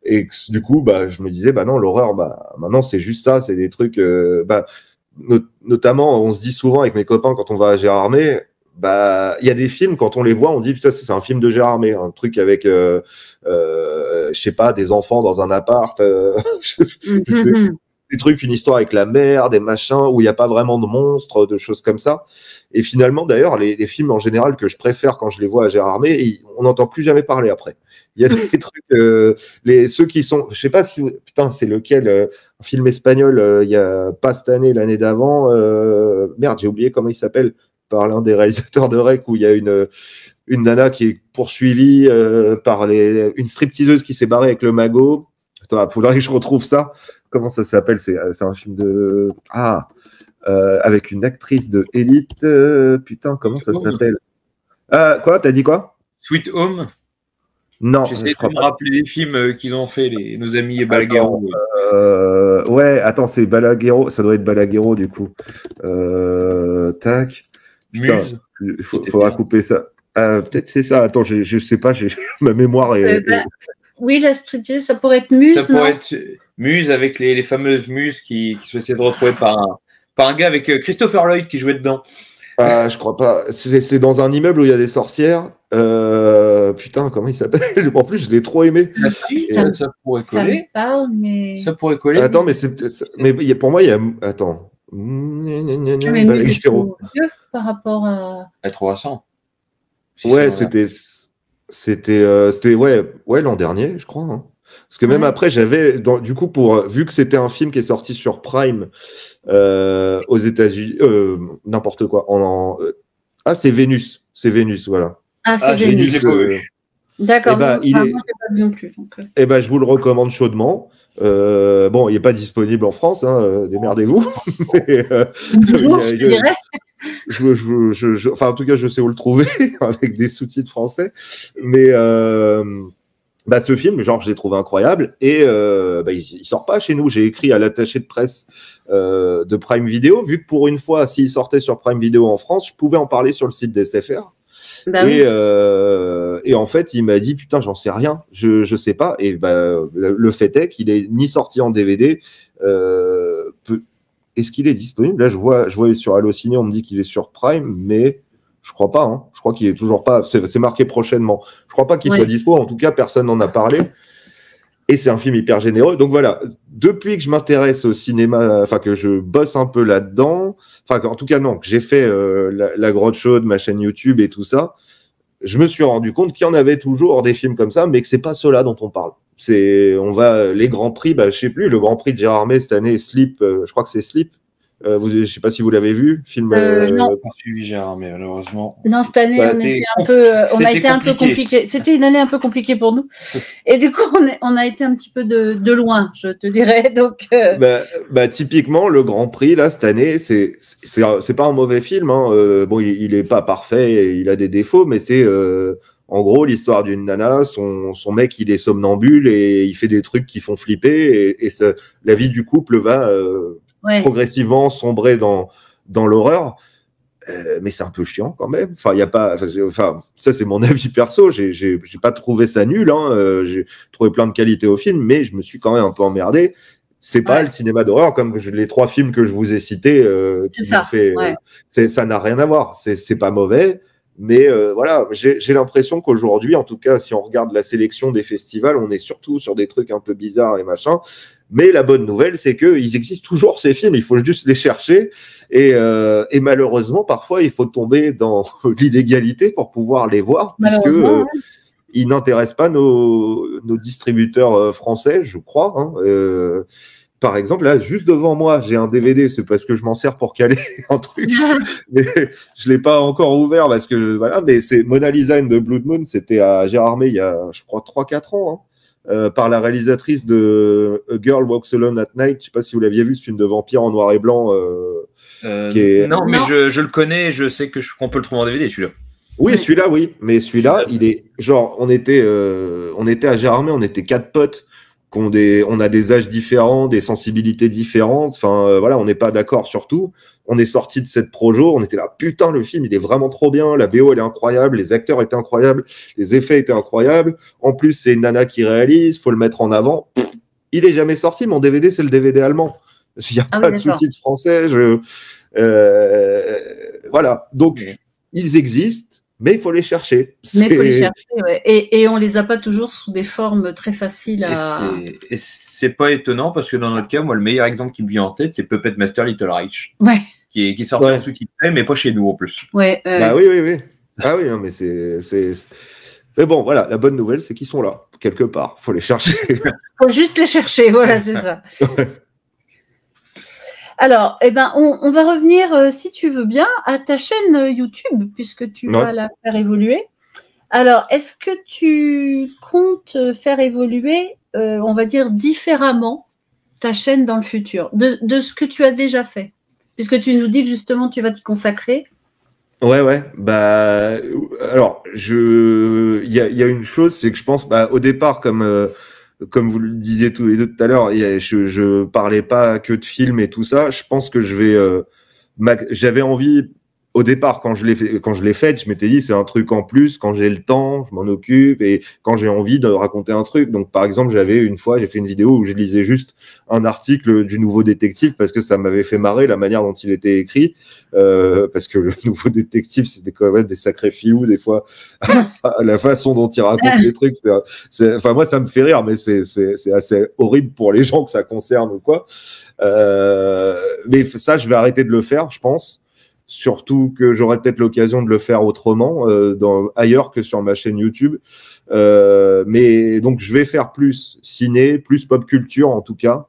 et que, du coup, je me disais, non, l'horreur, maintenant c'est juste ça, c'est des trucs, notamment, on se dit souvent avec mes copains quand on va à Gérardmer, il y a des films quand on les voit, on dit putain, c'est un film de Gérardmer, un truc avec, je sais pas, des enfants dans un appart. Des trucs, une histoire avec la mer, des machins où il n'y a pas vraiment de monstres, de choses comme ça. Et finalement, d'ailleurs, les films en général que je préfère quand je les vois à Gérardmer, on n'entend plus jamais parler après. Il y a des trucs, ceux qui sont, je sais pas si, putain, c'est lequel, un film espagnol, il y a pas cette année, l'année d'avant, merde, j'ai oublié comment il s'appelle, par l'un des réalisateurs de Rec, où il y a une nana qui est poursuivie par une stripteaseuse qui s'est barrée avec le magot. Attends, faudrait que je retrouve ça. Comment ça s'appelle? C'est un film de... avec une actrice de Élite. Putain, comment ça s'appelle? Quoi? T'as dit quoi? Sweet Home. Non. J'essaie de me rappeler les films qu'ils ont fait, nos amis Balaguerro. Ouais, attends, c'est Balaguerro. Ça doit être Balaguerro, du coup. Tac. Putain, il faudra couper ça. Peut-être c'est ça. Attends, je sais pas. Ma mémoire est... Oui, la striptease, ça pourrait être Muse, ça pourrait être Muse avec les fameuses muses qui sont essayées de retrouver par un gars avec Christopher Lloyd qui jouait dedans. Je crois pas. C'est dans un immeuble où il y a des sorcières. Putain, comment il s'appelle? En plus, je l'ai trop aimé. Ça pourrait coller. Ça me parle, mais... Ça pourrait coller. Attends, mais pour moi, il y a... Attends. Mais Muse est trop vieux par rapport à... À 300. Ouais, c'était ouais l'an dernier, je crois. Hein. Parce que même après, j'avais du coup vu que c'était un film qui est sorti sur Prime aux États-Unis, n'importe quoi. C'est Vénus, voilà. C'est Vénus. D'accord. Moi, je l'ai pas vu non plus. Donc... je vous le recommande chaudement. Bon, il n'est pas disponible en France, hein, démerdez-vous. Bonjour, je dirais. Enfin, en tout cas, je sais où le trouver avec des sous-titres français. Mais ce film, genre, je l'ai trouvé incroyable et il sort pas chez nous. J'ai écrit à l'attaché de presse de Prime Video, vu que pour une fois, s'il sortait sur Prime Video en France, je pouvais en parler sur le site d'SFR. Et en fait, il m'a dit putain, j'en sais rien, je sais pas. Et le fait est qu'il est ni sorti en DVD. Est-ce qu'il est disponible? Là, je vois sur Allociné, on me dit qu'il est sur Prime, mais je crois pas. Hein. Je crois qu'il est toujours pas. C'est marqué prochainement. Je crois pas qu'il soit dispo. En tout cas, personne n'en a parlé. Et c'est un film hyper généreux. Donc voilà, depuis que je m'intéresse au cinéma, enfin que je bosse un peu là-dedans, enfin en tout cas non, que j'ai fait la Grotte Chaude, ma chaîne YouTube et tout ça, je me suis rendu compte qu'il y en avait toujours des films comme ça, mais que c'est pas ceux-là dont on parle. Les grands prix, je sais plus, le Grand Prix de Gérardmer cette année, Sleep, je crois que c'est Sleep. Je sais pas si vous l'avez vu, film. Non, pas suivi Gérardmer, malheureusement. Non, cette année, on a été un peu compliqué. C'était une année un peu compliquée pour nous. Et du coup, on a été un petit peu de loin, je te dirais. Donc, typiquement, le Grand Prix, là, cette année, c'est pas un mauvais film. Hein. Bon, il est pas parfait, il a des défauts, mais c'est en gros l'histoire d'une nana. Son mec, il est somnambule et il fait des trucs qui font flipper. Et la vie du couple va progressivement sombrer dans l'horreur. Mais c'est un peu chiant quand même. Enfin, il y a pas. Enfin, ça c'est mon avis perso. J'ai pas trouvé ça nul. Hein. J'ai trouvé plein de qualités au film, mais je me suis quand même un peu emmerdé. C'est pas le cinéma d'horreur comme les 3 films que je vous ai cités. Ça n'a rien à voir. C'est pas mauvais, mais voilà. J'ai l'impression qu'aujourd'hui, en tout cas, si on regarde la sélection des festivals, on est surtout sur des trucs un peu bizarres et machin. Mais la bonne nouvelle, c'est qu'ils existent toujours ces films. Il faut juste les chercher. Et malheureusement, parfois, il faut tomber dans l'illégalité pour pouvoir les voir, puisque ils n'intéressent pas nos distributeurs français, je crois. Hein. Par exemple, là, juste devant moi, j'ai un DVD. C'est parce que je m'en sers pour caler un truc, mais je l'ai pas encore ouvert parce que voilà. Mais c'est Mona Lisa and the Blood Moon. C'était à Gérardmer il y a, je crois, 3-4 ans. Hein. Par la réalisatrice de A Girl Walks Alone at Night. Je sais pas si vous l'aviez vu, c'est une de vampire en noir et blanc. Non, mais je le connais, je sais qu'on peut le trouver en DVD, celui-là. Oui, celui-là, oui. Mais celui-là, il est genre, on était à Gérardmer, on était 4 potes. On a des âges différents, des sensibilités différentes. Enfin, voilà, on n'est pas d'accord sur tout. On est sorti de cette projo, on était là, putain, le film, il est vraiment trop bien. La BO, elle est incroyable, les acteurs étaient incroyables, les effets étaient incroyables. En plus, c'est une nana qui réalise, faut le mettre en avant. Il est jamais sorti, mon DVD, c'est le DVD allemand. Il n'y a pas de sous-titres français. Voilà. Donc, ils existent. Mais il faut les chercher. Ouais. Et on les a pas toujours sous des formes très faciles à... Et c'est pas étonnant parce que dans notre cas, moi, le meilleur exemple qui me vient en tête, c'est Puppet Master Little Reich. Ouais. Qui sort en sous-titré, mais pas chez nous en plus. Ouais. Oui. Ah oui, non, mais c'est... Mais bon, voilà, la bonne nouvelle, c'est qu'ils sont là, quelque part. Il faut les chercher. Faut juste les chercher, voilà, c'est ça. Alors, on va revenir, si tu veux bien, à ta chaîne YouTube, puisque tu vas la faire évoluer. Alors, est-ce que tu comptes faire évoluer, on va dire, différemment ta chaîne dans le futur, de ce que tu as déjà fait? puisque tu nous dis que justement tu vas t'y consacrer. Ouais. Bah, alors, il y a une chose, c'est que je pense, bah, au départ, comme vous le disiez tous les deux tout à l'heure, je parlais pas que de films et tout ça. Je pense que j'avais envie, au départ, quand je l'ai fait, je m'étais dit, c'est un truc en plus, quand j'ai le temps, je m'en occupe, et quand j'ai envie de raconter un truc. Donc, par exemple, j'ai fait une vidéo où je lisais juste un article du Nouveau Détective parce que ça m'avait fait marrer la manière dont il était écrit, parce que le Nouveau Détective, c'était quand même des sacrés filous, des fois. La façon dont il raconte les trucs, enfin, moi, ça me fait rire, mais c'est assez horrible pour les gens que ça concerne ou quoi. Mais ça, je vais arrêter de le faire, je pense. Surtout que j'aurai peut-être l'occasion de le faire autrement, ailleurs que sur ma chaîne YouTube. Mais donc, je vais faire plus ciné, plus pop culture en tout cas.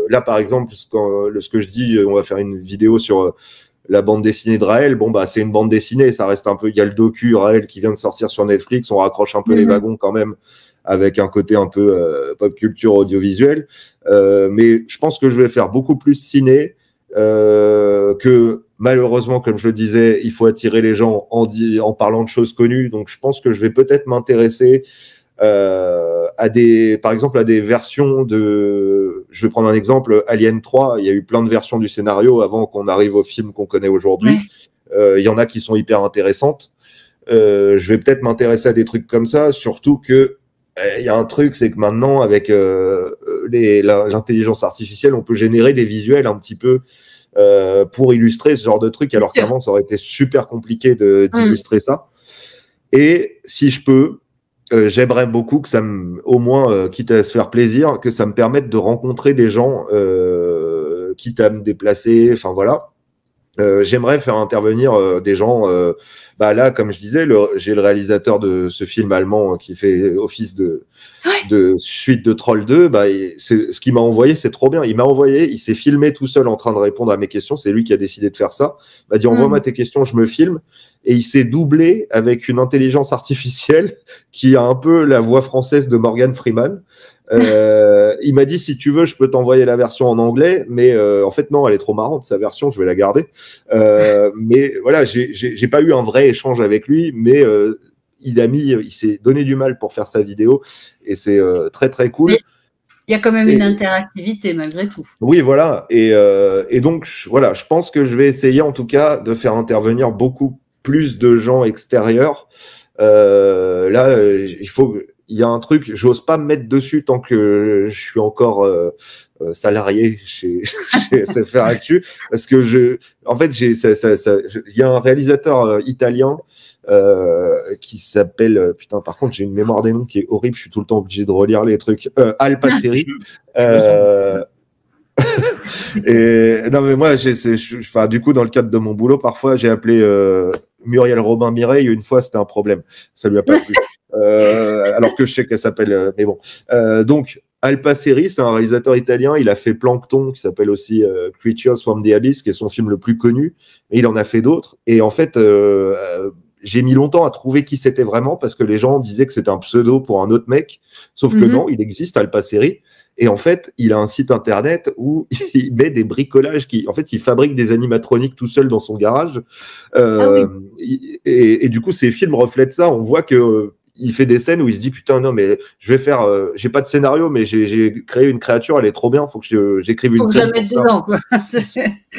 Là, par exemple, ce que je dis, on va faire une vidéo sur la bande dessinée de Raël. Bon, bah, c'est une bande dessinée, ça reste un peu. Il y a le docu Raël qui vient de sortir sur Netflix. On raccroche un peu les wagons quand même, avec un côté un peu pop culture audiovisuelle. Mais je pense que je vais faire beaucoup plus ciné. Que malheureusement, comme je le disais, il faut attirer les gens en parlant de choses connues. Donc, je pense que je vais peut-être m'intéresser par exemple, à des versions je vais prendre un exemple, Alien 3. Il y a eu plein de versions du scénario avant qu'on arrive au film qu'on connaît aujourd'hui. Il y en a qui sont hyper intéressantes. Je vais peut-être m'intéresser à des trucs comme ça, surtout que il y a un truc, c'est que maintenant, avec l'intelligence artificielle, on peut générer des visuels un petit peu pour illustrer ce genre de truc, alors qu'avant, ça aurait été super compliqué d'illustrer ça. Et si je peux, j'aimerais beaucoup que au moins, quitte à se faire plaisir, que ça me permette de rencontrer des gens, quitte à me déplacer, enfin voilà. J'aimerais faire intervenir des gens. Là, comme je disais, j'ai le réalisateur de ce film allemand qui fait office de suite de Troll 2. Ce qu'il m'a envoyé, c'est trop bien. Il s'est filmé tout seul en train de répondre à mes questions. C'est lui qui a décidé de faire ça. Il m'a dit envoie-moi tes questions, je me filme. Et il s'est doublé avec une intelligence artificielle qui a un peu la voix française de Morgan Freeman. Il m'a dit si tu veux je peux t'envoyer la version en anglais, mais en fait non, elle est trop marrante sa version, je vais la garder. Mais voilà, j'ai pas eu un vrai échange avec lui, mais il s'est donné du mal pour faire sa vidéo et c'est très très cool. Il y a quand même une interactivité malgré tout. Oui, voilà. Et donc voilà, je pense que je vais essayer en tout cas de faire intervenir beaucoup plus de gens extérieurs. Il y a un truc, j'ose pas me mettre dessus tant que je suis encore salarié chez SFR Actu, parce que il y a un réalisateur italien qui s'appelle par contre j'ai une mémoire des noms qui est horrible, je suis tout le temps obligé de relire les trucs. Al Passeri. Et non mais moi du coup dans le cadre de mon boulot parfois j'ai appelé Muriel Robin Mireille, une fois c'était un problème, ça lui a pas plu. Alors que je sais qu'elle s'appelle, mais bon. Donc, Al Passeri, c'est un réalisateur italien. Il a fait Plankton, qui s'appelle aussi Creatures from the Abyss, qui est son film le plus connu. Et il en a fait d'autres. Et en fait, j'ai mis longtemps à trouver qui c'était vraiment parce que les gens disaient que c'était un pseudo pour un autre mec. Sauf que non, il existe, Al Passeri. Et en fait, il a un site internet où il met des bricolages en fait, il fabrique des animatroniques tout seul dans son garage. Et du coup, ses films reflètent ça. On voit que il fait des scènes où il se dit putain non mais je vais faire j'ai pas de scénario mais j'ai créé une créature, elle est trop bien, faut que j'écrive une scène. Faut que je la mette dedans quoi.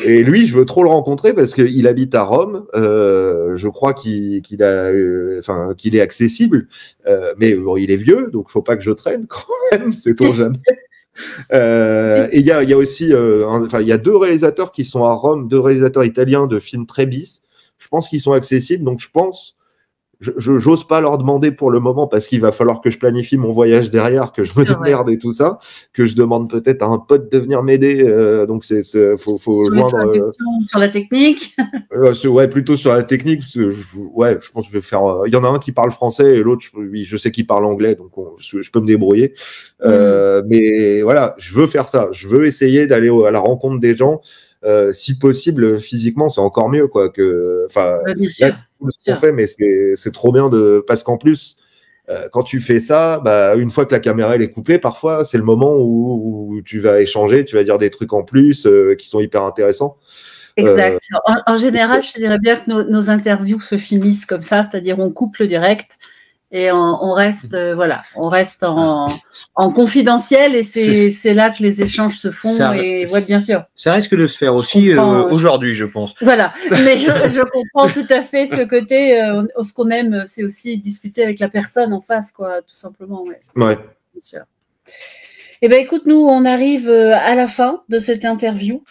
Et lui, je veux trop le rencontrer parce qu'il habite à Rome. Je crois qu'il est accessible, mais bon, il est vieux, donc faut pas que je traîne quand même, sait-on jamais. Et il y a aussi il y a deux réalisateurs qui sont à Rome, deux réalisateurs italiens de films très bis. Je pense qu'ils sont accessibles, donc je pense. J'ose pas leur demander pour le moment parce qu'il va falloir que je planifie mon voyage derrière, que je me démerde et tout ça, que je demande peut-être à un pote de venir m'aider. Donc faut joindre sur la technique. Plutôt sur la technique. Parce que je pense que je vais faire. Il y en a un qui parle français et l'autre, je sais qu'il parle anglais, donc je peux me débrouiller. Mais voilà, je veux faire ça. Je veux essayer d'aller à la rencontre des gens. Si possible, physiquement, c'est encore mieux, quoi. Bien sûr. Ce qu'on fait, mais c'est trop bien parce qu'en plus, quand tu fais ça, une fois que la caméra elle est coupée, parfois c'est le moment où tu vas échanger, tu vas dire des trucs en plus qui sont hyper intéressants. Exact. En général, je te dirais bien que nos interviews se finissent comme ça, c'est-à-dire on coupe le direct et on reste, on reste en confidentiel et c'est là que les échanges se font. Bien sûr. Ça risque de se faire aussi aujourd'hui, je pense. Voilà, mais je comprends tout à fait ce côté. Ce qu'on aime, c'est aussi discuter avec la personne en face, quoi, tout simplement. Ouais. Bien sûr. Eh ben, écoute, nous, on arrive à la fin de cette interview.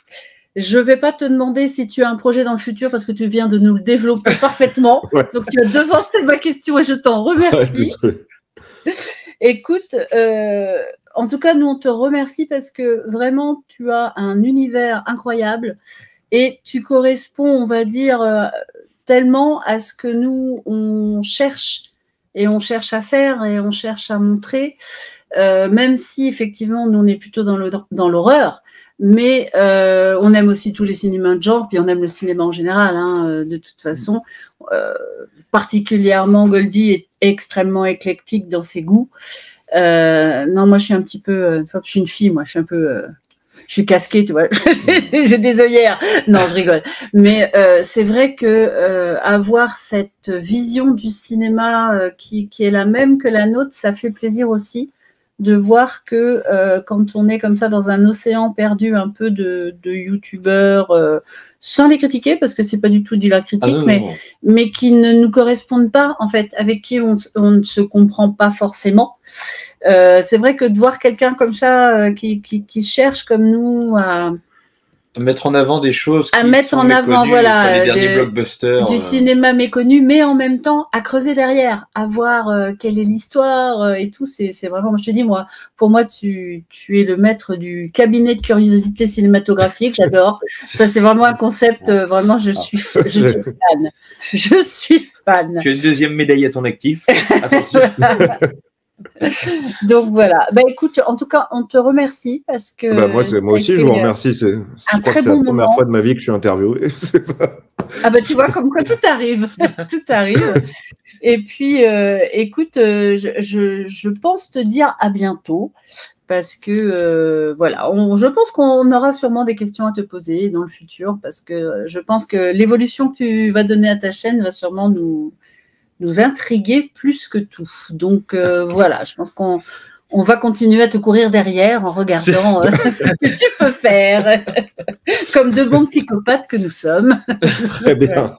Je ne vais pas te demander si tu as un projet dans le futur parce que tu viens de nous le développer parfaitement. Ouais. Donc, tu as devancé ma question et je t'en remercie. Ouais, écoute, en tout cas, nous, on te remercie parce que vraiment, tu as un univers incroyable et tu corresponds, on va dire, tellement à ce que nous, on cherche à faire et on cherche à montrer, même si, effectivement, nous, on est plutôt dans l'horreur. Mais on aime aussi tous les cinémas de genre, puis on aime le cinéma en général, de toute façon. Particulièrement, Goldie est extrêmement éclectique dans ses goûts. Non, moi, je suis un petit peu... je suis une fille, moi, je suis un peu... je suis casquée, tu vois. J'ai des œillères. Non, je rigole. Mais c'est vrai que avoir cette vision du cinéma qui est la même que la nôtre, ça fait plaisir aussi. De voir que quand on est comme ça dans un océan perdu un peu de youtubeurs, sans les critiquer parce que c'est pas du tout de la critique, mais qui ne nous correspondent pas en fait, avec qui on ne se comprend pas forcément. C'est vrai que de voir quelqu'un comme ça qui cherche comme nous à mettre en avant des choses à mettre en avant les derniers blockbusters du cinéma méconnu, mais en même temps à creuser derrière, à voir quelle est l'histoire et tout. C'est vraiment, je te dis, moi, pour moi, tu es le maître du cabinet de curiosité cinématographique. J'adore. Ça, c'est vraiment un concept. Vraiment, je suis fan. Je suis fan. Tu as une deuxième médaille à ton actif. Attention. Donc voilà. Bah écoute, en tout cas, on te remercie parce que. Moi aussi, je vous remercie. Je crois que c'est la première fois de ma vie que je suis interviewé. Ah bah tu vois, comme quoi tout arrive, tout arrive. Et puis, écoute, je pense te dire à bientôt parce que je pense qu'on aura sûrement des questions à te poser dans le futur parce que je pense que l'évolution que tu vas donner à ta chaîne va sûrement nous intriguer plus que tout. Donc voilà, je pense qu'on va continuer à te courir derrière en regardant ce que tu peux faire, comme de bons psychopathes que nous sommes. Très bien.